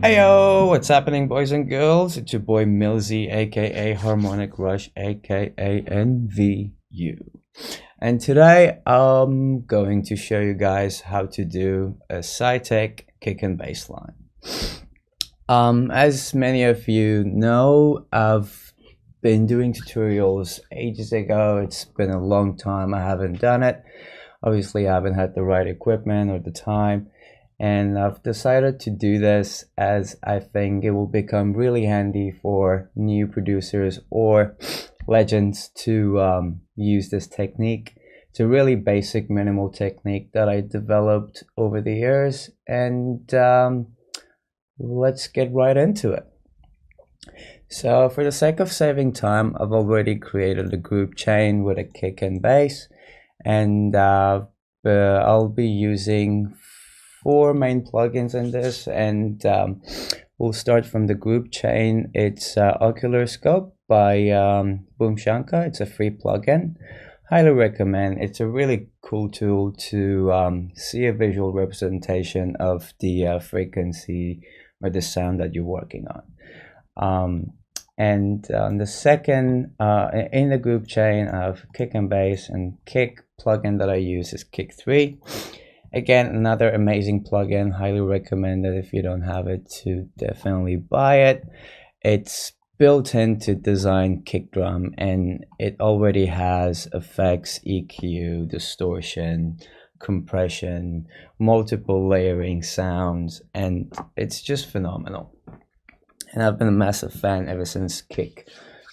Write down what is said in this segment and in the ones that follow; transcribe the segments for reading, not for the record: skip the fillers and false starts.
Heyo, what's happening, boys and girls? It's your boy Millsy, aka Harmonic Rush, aka NVU. And today I'm going to show you guys how to do a Psy-tech kick and bass line. As many of you know, I've been doing tutorials ages ago. It's been a long time I haven't done it. Obviously, I haven't had the right equipment or the time. And I've decided to do this as I think it will become really handy for new producers or legends to use this technique. It's a really basic minimal technique that I developed over the years, and let's get right into it. So for the sake of saving time, I've already created a group chain with a kick and bass, and I'll be using 4 main plugins in this, and we'll start from the group chain. It's OccularScope by Boomshanka. It's a free plugin. Highly recommend. It's a really cool tool to see a visual representation of the frequency or the sound that you're working on. And on the second, in the group chain of kick and bass and kick plugin that I use is Kick 3. Again, another amazing plugin, highly recommended. If you don't have it, to definitely buy it. It's built into design kick drum, and it already has effects, EQ, distortion, compression, multiple layering sounds, and it's just phenomenal. And I've been a massive fan ever since Kick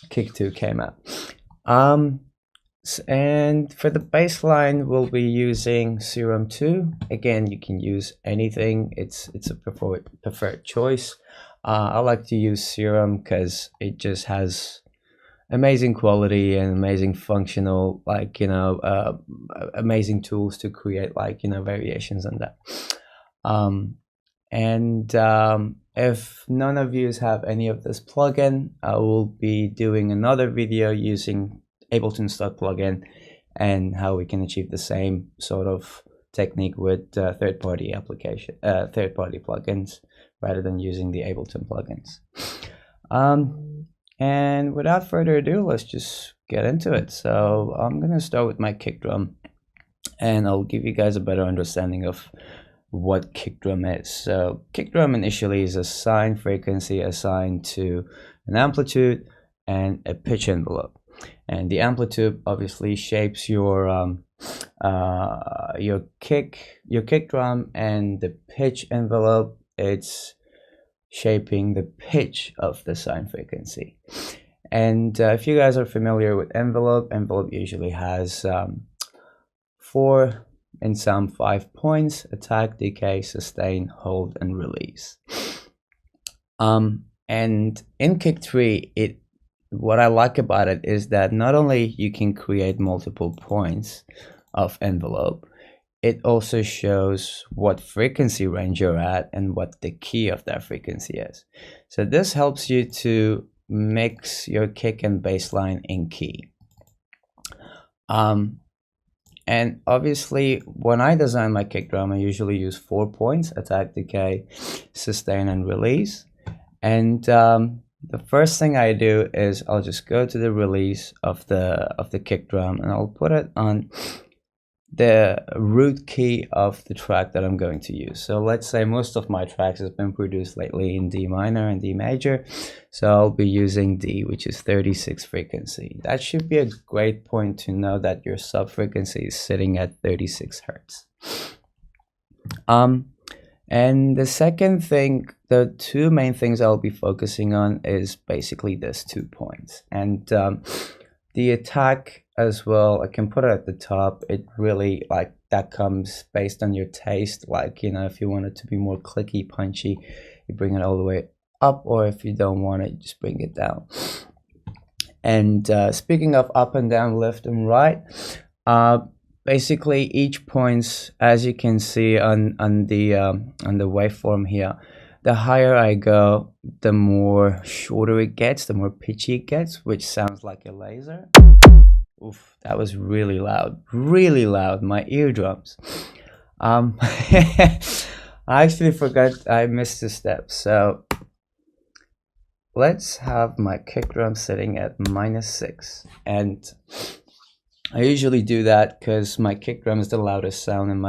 2 came out. And for the bass line, we'll be using Serum 2. Again, you can use anything. It's a preferred choice. I like to use Serum because it just has amazing quality and amazing functional, amazing tools to create variations on that. If none of you have any of this plugin, I will be doing another video using Ableton stock plugin and how we can achieve the same sort of technique with third-party plugins rather than using the Ableton plugins. And without further ado, let's just get into it. So I'm gonna start with my kick drum, and I'll give you guys a better understanding of what kick drum is. So kick drum initially is a sine frequency assigned to an amplitude and a pitch envelope. And the amplitude obviously shapes your kick drum, and the pitch envelope, it's shaping the pitch of the sine frequency. And if you guys are familiar with envelope usually has 4 and some 5 points: attack, decay, sustain, hold, and release. And in Kick 3, what I like about it is that not only you can create multiple points of envelope, it also shows what frequency range you're at and what the key of that frequency is. So this helps you to mix your kick and bass line in key. And obviously, when I design my kick drum, I usually use 4 points: attack, decay, sustain, and release. And the first thing I do is I'll just go to the release of the kick drum, and I'll put it on the root key of the track that I'm going to use. So let's say most of my tracks have been produced lately in D minor and D major, so I'll be using D, which is 36 frequency. That should be a great point to know that your sub frequency is sitting at 36 hertz. And the second thing, the 2 main things I'll be focusing on is basically this 2 points. And the attack as well, I can put it at the top. It really, that comes based on your taste. If you want it to be more clicky, punchy, you bring it all the way up, or if you don't want it, you just bring it down. And speaking of up and down, left and right, basically each points, as you can see on the waveform here, the higher I go, the more shorter it gets, the more pitchy it gets, which sounds like a laser. Oof, that was really loud. My eardrums. I actually forgot I missed a step. So let's have my kick drum sitting at -6, and I usually do that because my kick drum is the loudest sound in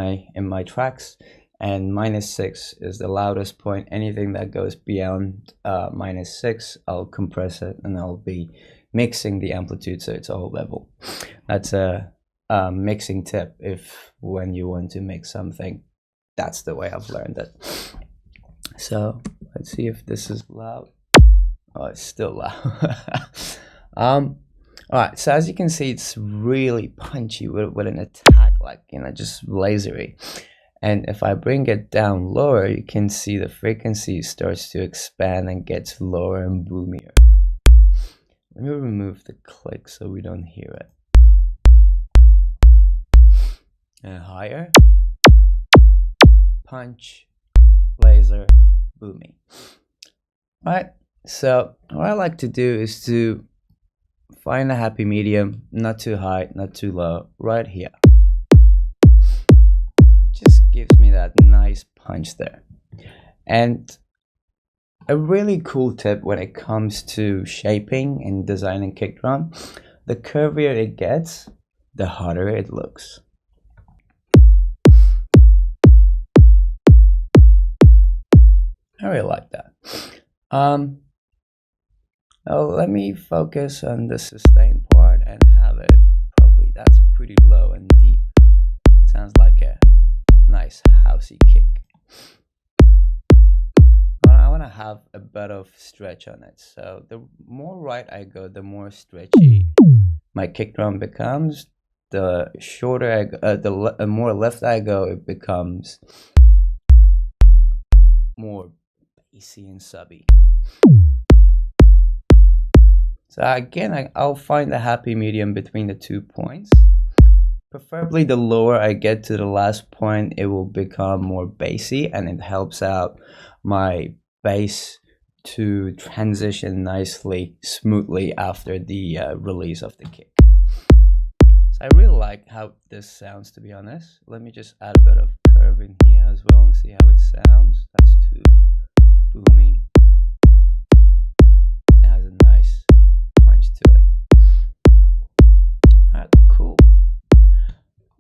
my tracks, and -6 is the loudest point. Anything that goes beyond -6, I'll compress it and I'll be mixing the amplitude so it's all level. That's a mixing tip. If when you want to mix something, that's the way I've learned it. So let's see if this is loud. Oh, it's still loud. All right, so as you can see, it's really punchy with an attack, like, you know, just lasery. And if I bring it down lower, you can see the frequency starts to expand and gets lower and boomier. Let me remove the click so we don't hear it. And higher. Punch, laser, booming. All right, so what I like to do is to find a happy medium, not too high, not too low, right here. Just gives me that nice punch there. And a really cool tip when it comes to shaping and designing kick drum, the curvier it gets, the harder it looks. I really like that. Let me focus on the sustain part and have it probably, that's pretty low and deep. Sounds like a nice housey kick. I want to have a bit of stretch on it, so the more right I go, the more stretchy my kick drum becomes. The shorter I go, the more left I go, it becomes more bassy and subby. So again, I'll find a happy medium between the 2 points. Preferably the lower I get to the last point, it will become more bassy, and it helps out my bass to transition nicely, smoothly after the release of the kick. So I really like how this sounds, to be honest. Let me just add a bit of curve in here as well and see how it sounds. That's too boomy. It has a nice punch to it. Alright, cool.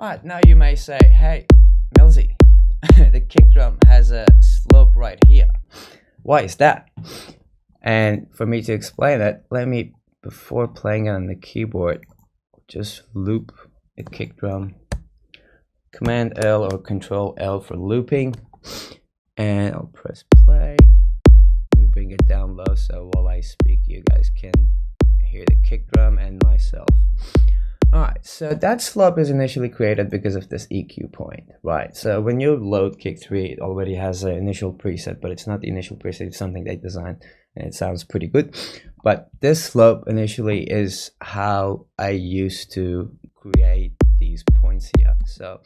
Alright, now you may say, hey, Millsy, the kick drum has a slope right here. Why is that? And for me to explain it, let me, before playing it on the keyboard, just loop a kick drum. Command L or Control L for looping. And I'll press play. Let me bring it down low so while I speak, you guys can hear the kick drum and myself. Alright, so that slope is initially created because of this EQ point, right? So when you load Kick 3, it already has an initial preset, but it's not the initial preset, it's something they designed, and it sounds pretty good. But this slope initially is how I used to create these points here. So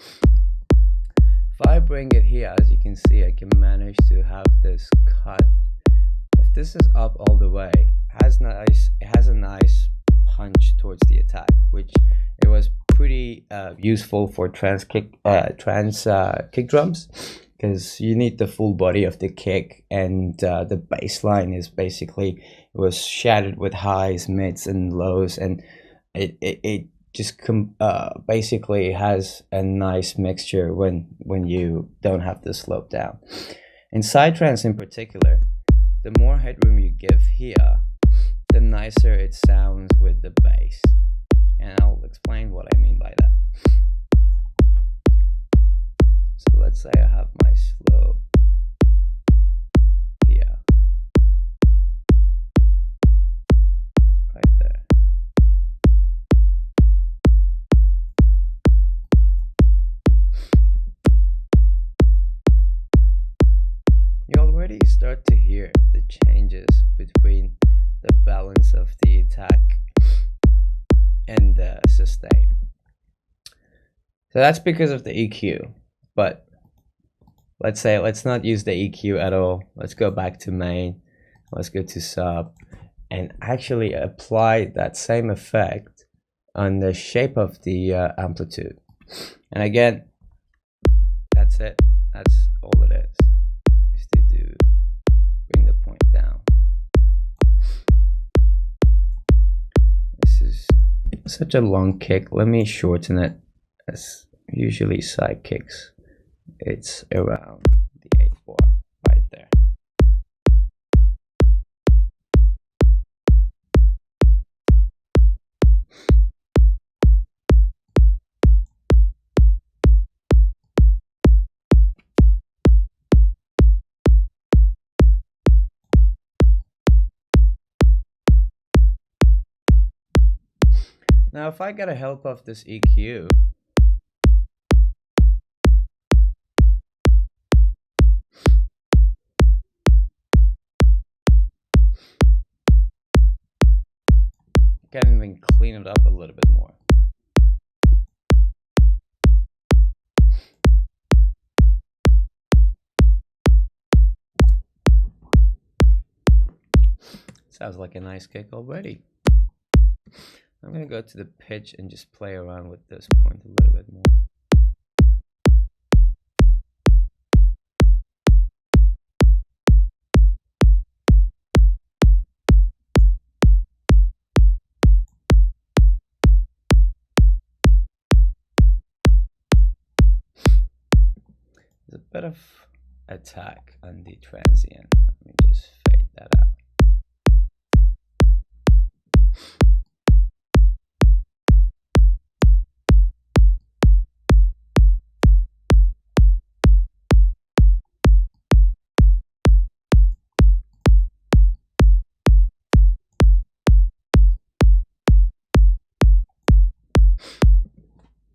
if I bring it here, as you can see, I can manage to have this cut. If this is up all the way, it has a nice punch towards the attack, which it was pretty useful for trance kick drums, because you need the full body of the kick, and the bass line is basically, it was shattered with highs, mids, and lows, and it just basically has a nice mixture when you don't have to slope down. In psytrance in particular, the more headroom you give here, the nicer it sounds with the bass. And I'll explain what I mean by that. So let's say I have my slope here, right there. You already start to hear the changes between the balance of the attack and the sustain. So that's because of the EQ. But let's not use the EQ at all. Let's go back to main. Let's go to sub and actually apply that same effect on the shape of the amplitude. And again, that's it. That's all it is to bring the point down. This is such a long kick. Let me shorten it. As usually side kicks, it's around the 8th bar right there. Now if I get a help of this EQ, can even clean it up a little bit more. Sounds like a nice kick already. I'm going to go to the pitch and just play around with this point a little bit more. There's a bit of attack on the transient. Let me just fade that out.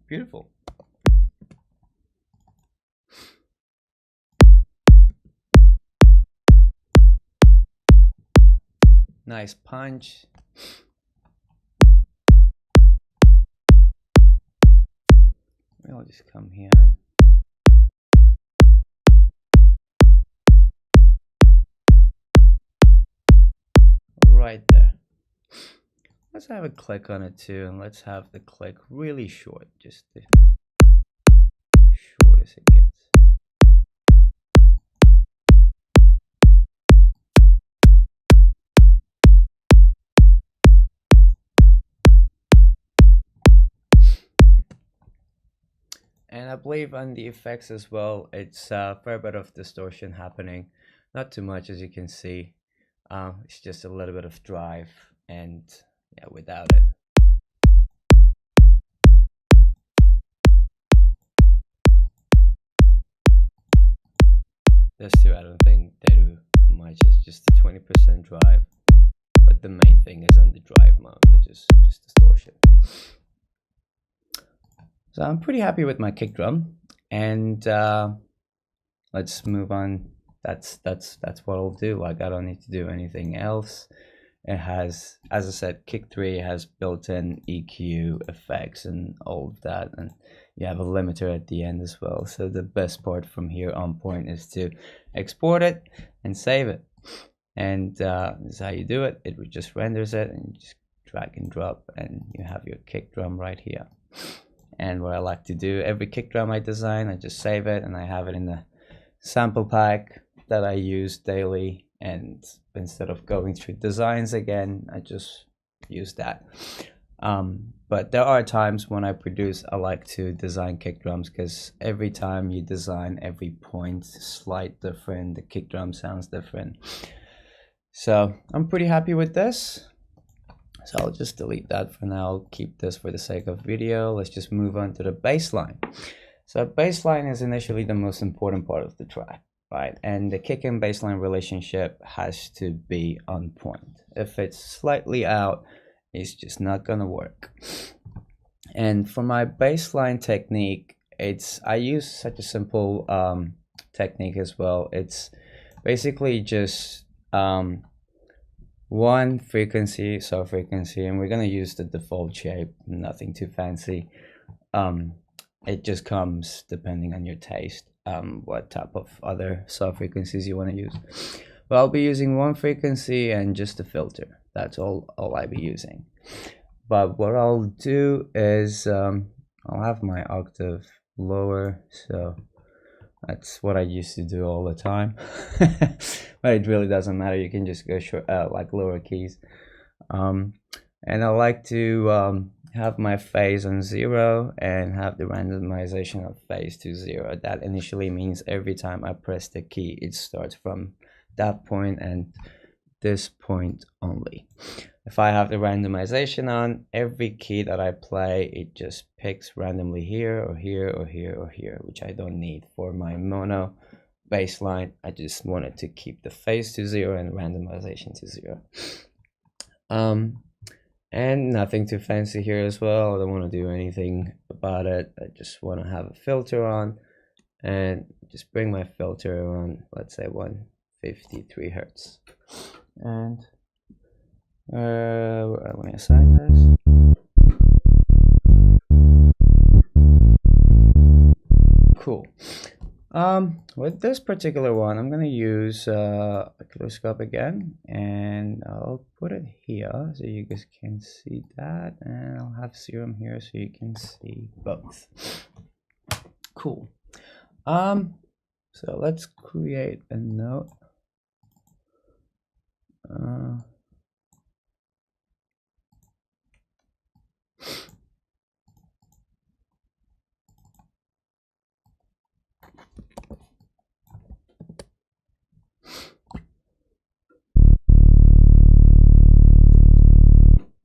Beautiful. Nice punch. Maybe I'll just come here and right there. Let's have a click on it too, and let's have the click really short, just the short as it gets. And I believe on the effects as well, it's a fair bit of distortion happening. Not too much, as you can see. It's just a little bit of drive, and yeah, without it. Those two, I don't think they do much. It's just a 20% drive. But the main thing is on the drive mode, which is just distortion. So I'm pretty happy with my kick drum, and let's move on. That's what I'll do. Like, I don't need to do anything else. It has, as I said, kick 3 has built-in EQ effects and all of that, and you have a limiter at the end as well. So the best part from here on point is to export it and save it, and this is how you do it. It just renders it, and you just drag and drop, and you have your kick drum right here. And what I like to do, every kick drum I design, I just save it, and I have it in the sample pack that I use daily. And instead of going through designs again, I just use that. But there are times when I produce, I like to design kick drums, because every time you design, every point is slight different, the kick drum sounds different. So I'm pretty happy with this. So I'll just delete that for now. I'll keep this for the sake of video. Let's just move on to the bassline. So bassline is initially the most important part of the track, right? And the kick and bassline relationship has to be on point. If it's slightly out, it's just not gonna work. And for my bassline technique, I use such a simple technique as well. It's basically just one frequency, soft frequency, and we're gonna use the default shape, nothing too fancy. It just comes depending on your taste, what type of other soft frequencies you want to use. But I'll be using one frequency and just a filter. That's all I'll be using. But what I'll do is I'll have my octave lower, so that's what I used to do all the time. But it really doesn't matter, you can just go short, like lower keys. And I like to have my phase on 0 and have the randomization of phase to 0. That initially means every time I press the key, it starts from that point and this point only. If I have the randomization on, every key that I play, it just picks randomly here or here or here or here, which I don't need for my mono bass line. I just wanted to keep the phase to 0 and randomization to 0. And nothing too fancy here as well. I don't want to do anything about it. I just want to have a filter on and just bring my filter around, let's say 153 hertz. And I'm going to assign this. Cool. With this particular one, I'm going to use OccularScope again, and I'll put it here so you guys can see that, and I'll have Serum here so you can see both. Cool. So let's create a note.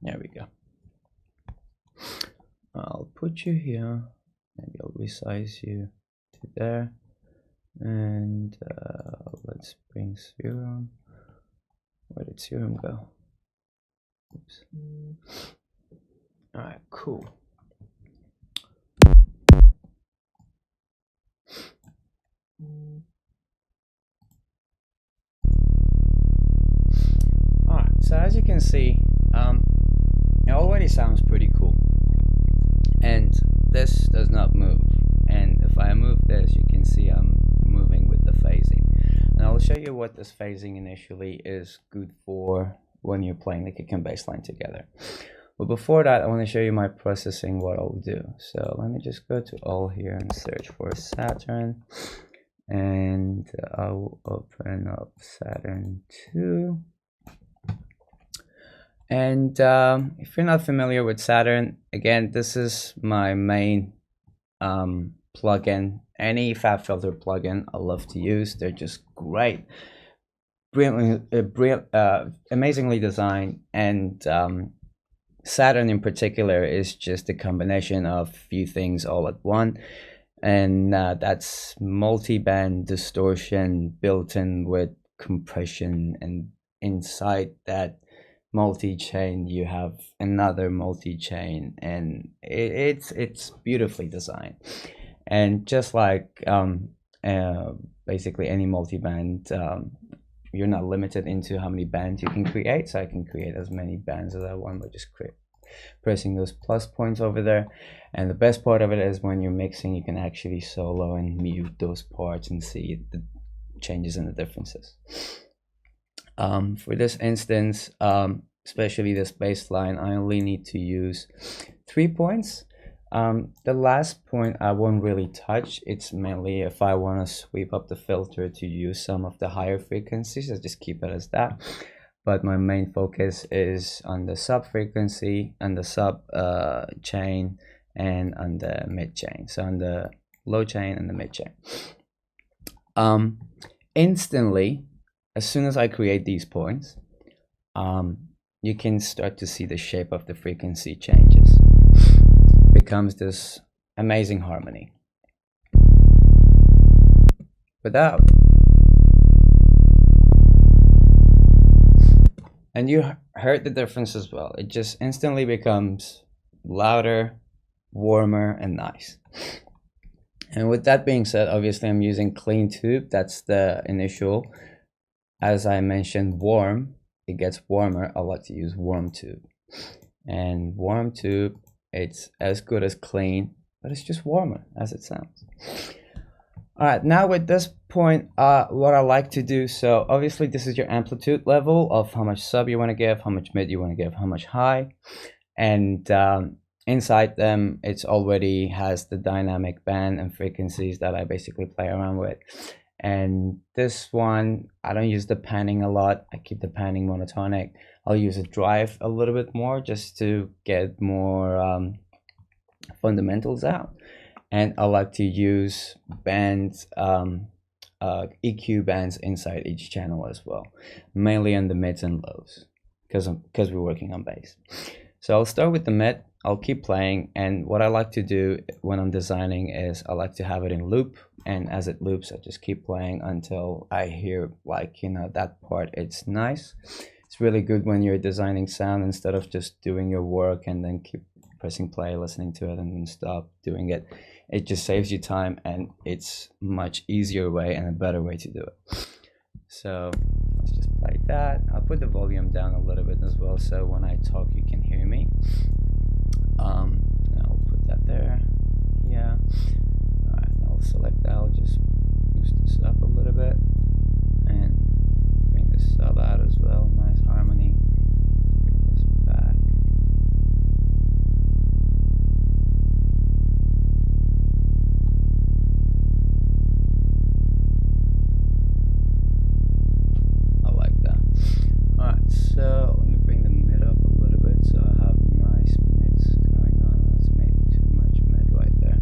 There we go. I'll put you here. Maybe I'll resize you to there. And let's bring Serum. Where did Serum go? Oops. Alright, cool. Alright, so as you can see, it already sounds pretty cool. And this does not move. And if I move this, you can see I'm moving with the phasing. And I'll show you what this phasing initially is good for when you're playing the kick and bass line together. But before that, I want to show you my processing, what I'll do. So let me just go to all here and search for Saturn. And I'll open up Saturn 2. And if you're not familiar with Saturn, again, this is my main plugin. Any FabFilter plugin I love to use. They're just great, amazingly designed. And Saturn in particular is just a combination of a few things all at one. And that's multi-band distortion built in with compression, and inside that multi-chain you have another multi-chain, and it's beautifully designed. And just like basically any multi-band, you're not limited into how many bands you can create, so I can create as many bands as I want by just pressing those plus points over there. And the best part of it is when you're mixing, you can actually solo and mute those parts and see the changes and the differences. For this instance, especially this bass line, I only need to use 3 points. The last point I won't really touch. It's mainly if I want to sweep up the filter to use some of the higher frequencies, I just keep it as that. But my main focus is on the sub frequency and the sub chain and on the mid chain. So on the low chain and the mid chain. Instantly, as soon as I create these points, you can start to see the shape of the frequency changes. It becomes this amazing harmony. Without. And you heard the difference as well. It just instantly becomes louder, warmer, and nice. And with that being said, obviously I'm using clean tube. That's the initial. As I mentioned, warm, it gets warmer. I like to use warm tube. And warm tube, it's as good as clean, but it's just warmer as it sounds. All right, now with this point, what I like to do, so obviously this is your amplitude level of how much sub you want to give, how much mid you want to give, how much high. and inside them it's already has the dynamic band and frequencies that I basically play around with. And this one, I don't use the panning a lot. I keep the panning monotonic. I'll use a drive a little bit more just to get more fundamentals out. And I like to use bands, EQ bands inside each channel as well, mainly on the mids and lows, because we're working on bass. So I'll start with the mid. I'll keep playing, and what I like to do when I'm designing is I like to have it in loop, and as it loops I just keep playing until I hear, like, you know, that part it's nice. It's really good when you're designing sound, instead of just doing your work and then keep pressing play, listening to it, and then stop doing it. It just saves you time, and it's much easier way and a better way to do it. So let's just play that. I'll put the volume down a little bit as well, so when I talk you can hear me. I'll put that there. Yeah. Alright, I'll select that. I'll just boost this up a little bit and bring the sub out as well. Nice harmony. Bring this back. I like that. Alright, so let me bring the mid up a little bit so I have nice mids going on. That's maybe too much mid right there.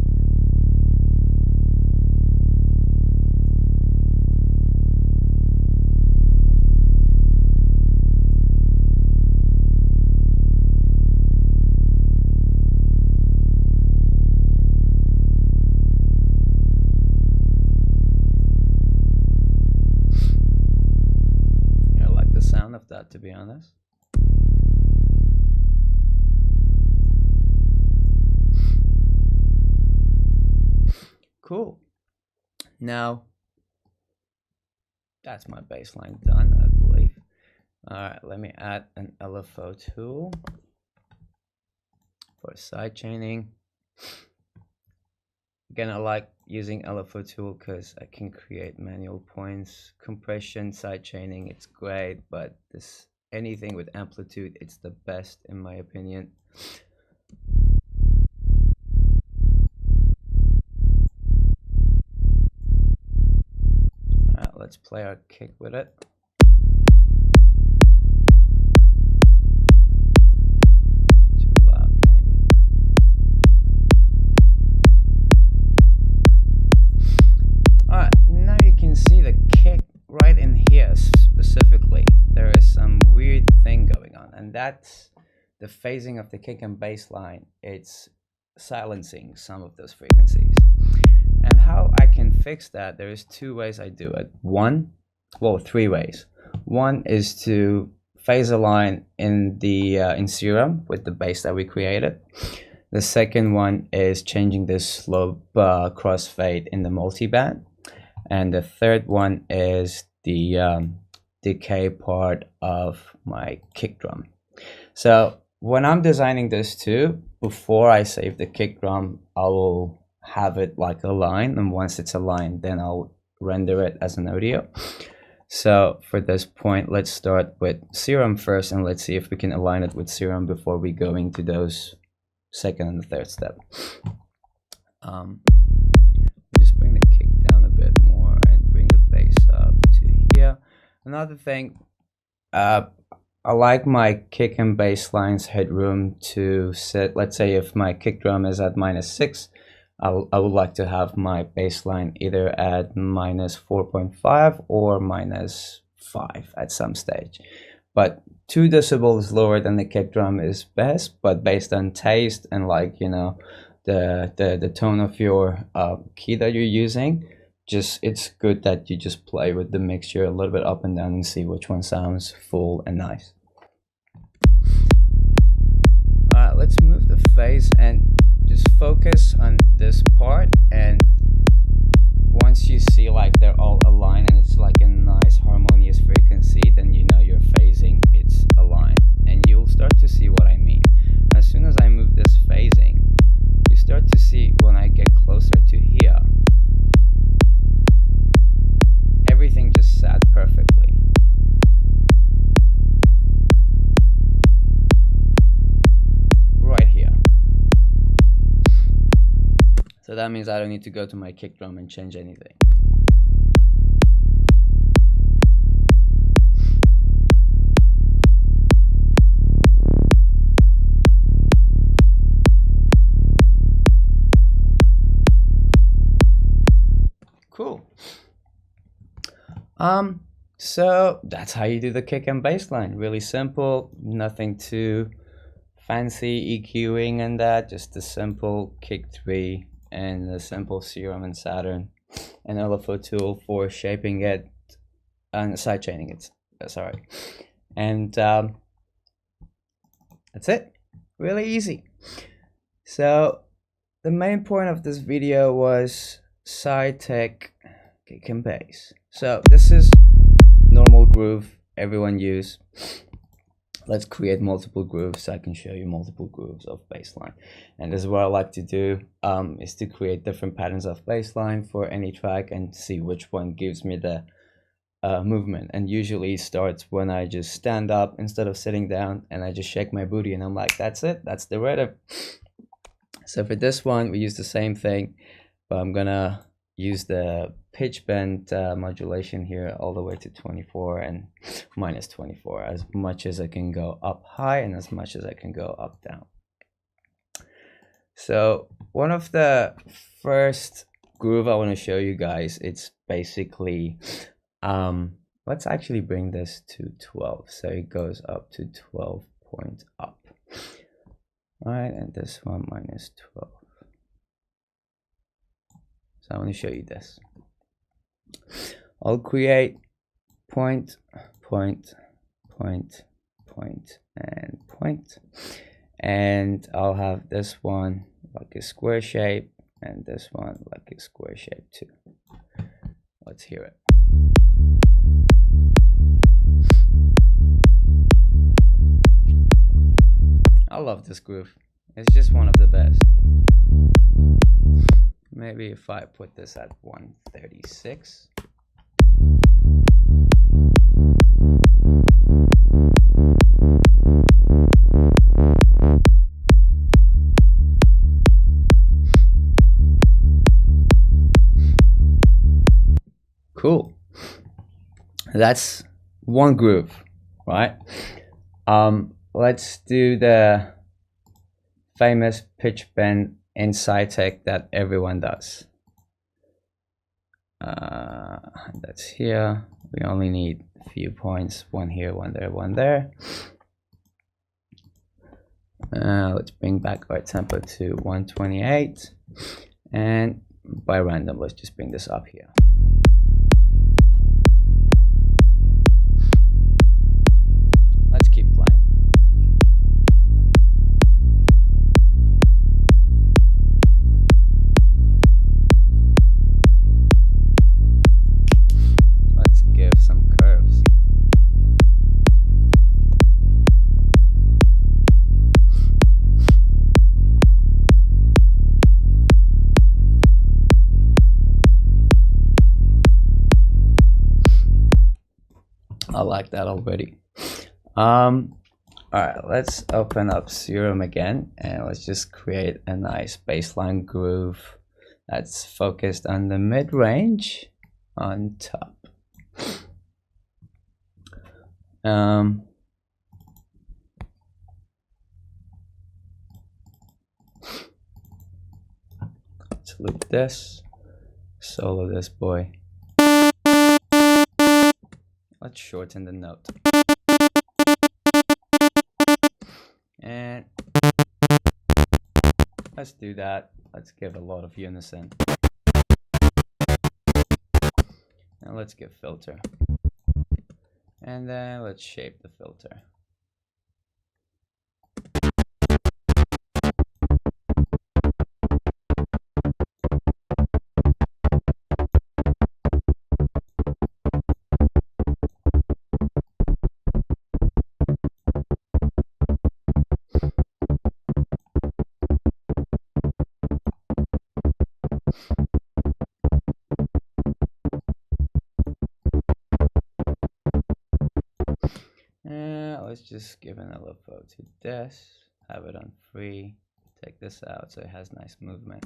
I like the sound of that, to be honest. Cool. Now that's my bassline done, I believe. Alright, let me add an LFO tool for sidechaining. Again, I like using LFO tool because I can create manual points. Compression, sidechaining, it's great, but this anything with amplitude, it's the best in my opinion. Alright, let's play our kick with it. Too loud, maybe. Alright, now you can see the kick right in here specifically. There is some weird thing going on, and that's the phasing of the kick and bass line. It's silencing some of those frequencies. And how I can fix that, there is two ways I do it. Three ways. One is to phase a line in the in Serum with the bass that we created. The second one is changing the slope crossfade in the multiband. And the third one is the decay part of my kick drum. So when I'm designing this too, before I save the kick drum, I will have it like a line, and once it's aligned, then I'll render it as an audio. So for this point, let's start with Serum first, and let's see if we can align it with Serum before we go into those second and the third step. Just bring the kick down a bit more and bring the bass up to here. Another thing, I like my kick and bass lines headroom to set. Let's say if my kick drum is at -6, I would like to have my bass line either at -4.5 or -5 at some stage. But 2 decibels lower than the kick drum is best, but based on taste and, like, you know, the tone of your key that you're using, it's good that you just play with the mixture a little bit up and down and see which one sounds full and nice. Alright, let's move the phase and just focus on this part, and once you see like they're all aligned and it's like a nice harmonious frequency, then you know your phasing it's aligned, and you'll start to see what I mean. As soon as I move this phasing, you start to see when I get closer to here, everything just sat perfectly. that means I don't need to go to my kick drum and change anything. Cool. So that's how you do the kick and bass line. Really simple, nothing too fancy EQing and that, just a simple kick 3 and a simple Serum and Saturn and LFO Tool for shaping it and sidechaining it. Sorry. And that's it. Really easy. So the main point of this video was Psy-tech kick and bass. So this is normal groove everyone use. Let's create multiple grooves so I can show you multiple grooves of bassline. And this is what I like to do, is to create different patterns of bassline for any track and see which one gives me the movement. And usually it starts when I just stand up instead of sitting down and I just shake my booty and I'm like, that's it, that's the rhythm. So for this one we use the same thing, but I'm gonna use the pitch bend modulation here all the way to 24 and minus 24, as much as I can go up high and as much as I can go up down. So one of the first groove I want to show you guys, it's basically let's actually bring this to 12, so it goes up to 12 point up. All right, and this one minus 12. So I want to show you this. I'll create point, point, point, point, and point. And I'll have this one like a square shape and this one like a square shape too. Let's hear it. I love this groove. It's just one of the best. Maybe if I put this at 136. Cool. That's one groove, right? Let's do the famous pitch bend in Psy-tech that everyone does. That's here. We only need a few points, one here, one there, one there. Let's bring back our tempo to 128, and by random let's just bring this up here. Let's keep playing. Let's give some curves. I like that already. All right, let's open up Serum again and let's just create a nice bassline groove that's focused on the mid-range on top. Let's loop this, solo this boy. Let's shorten the note. And let's do that. Let's give a lot of unison. And let's give filter. And then let's shape the filter. Let's just give an LFO to this, have it on free, take this out so it has nice movement.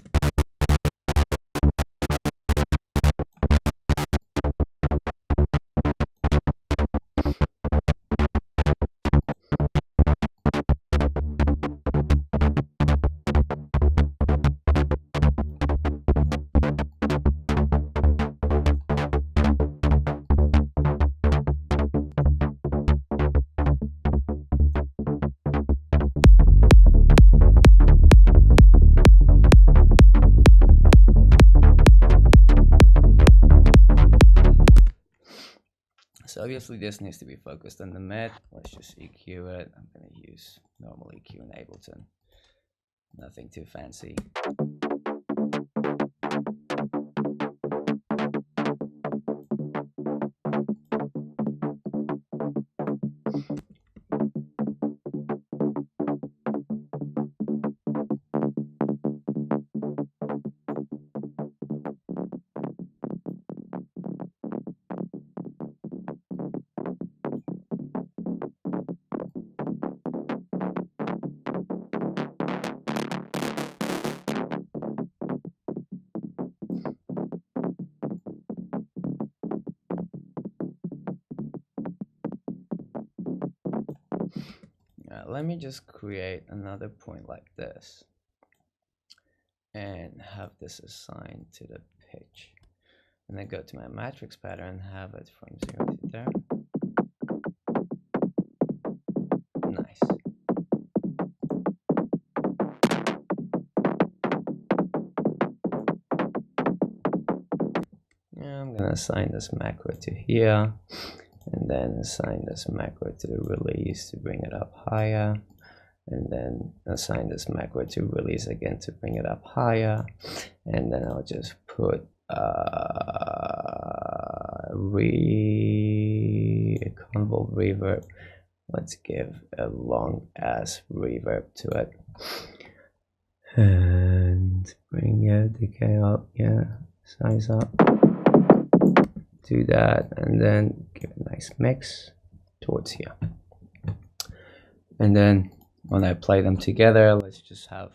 obviously this needs to be focused on the mid. Let's just EQ it. I'm going to use normal EQ in Ableton. Nothing too fancy. Let me just create another point like this and have this assigned to the pitch, and then go to my matrix pattern, have it from 0 to there. Nice. Yeah, I'm gonna assign this macro to here, and then assign this macro to the release to bring it up higher, and then assign this macro to release again to bring it up higher, and then I'll just put control reverb. Let's give a long ass reverb to it, and bring your decay up, yeah, size up. Do that, and then give a nice mix towards here. And then when I play them together, let's just have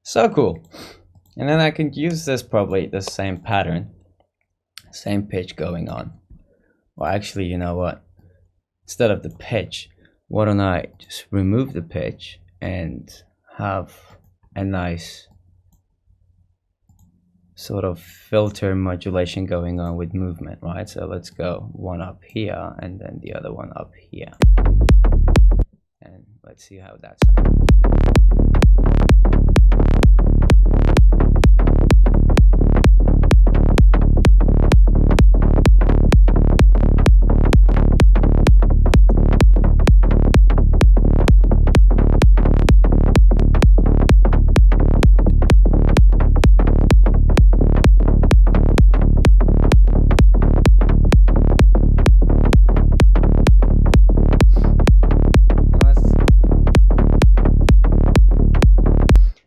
so cool. And then I can use this, probably the same pattern, same pitch going on. Well, actually, you know what? Instead of the pitch, why don't I just remove the pitch and have a nice sort of filter modulation going on with movement, right? So let's go one up here and then the other one up here. And let's see how that sounds.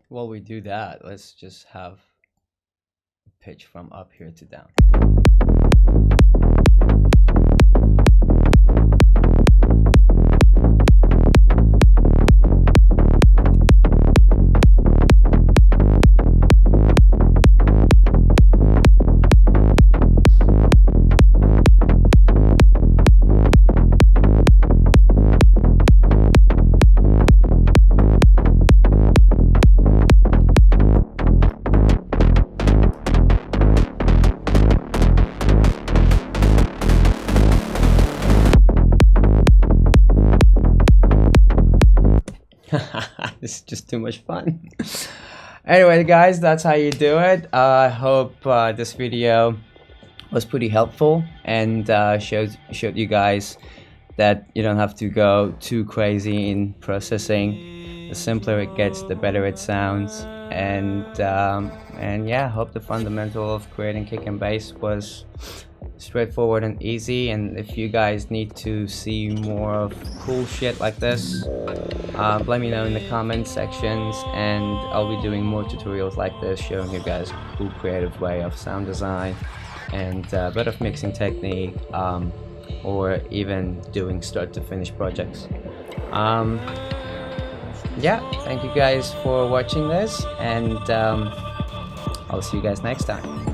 While we do that, let's just have a pitch from up here to down. This is just too much fun. Anyway, guys, that's how you do it. I hope this video was pretty helpful and showed you guys that you don't have to go too crazy in processing. The simpler it gets, the better it sounds. And yeah, I hope the fundamental of creating kick and bass was straightforward and easy. And if you guys need to see more of cool shit like this, let me know in the comment sections, and I'll be doing more tutorials like this, showing you guys a cool creative way of sound design and a bit of mixing technique, or even doing start to finish projects. Yeah, thank you guys for watching this, and I'll see you guys next time.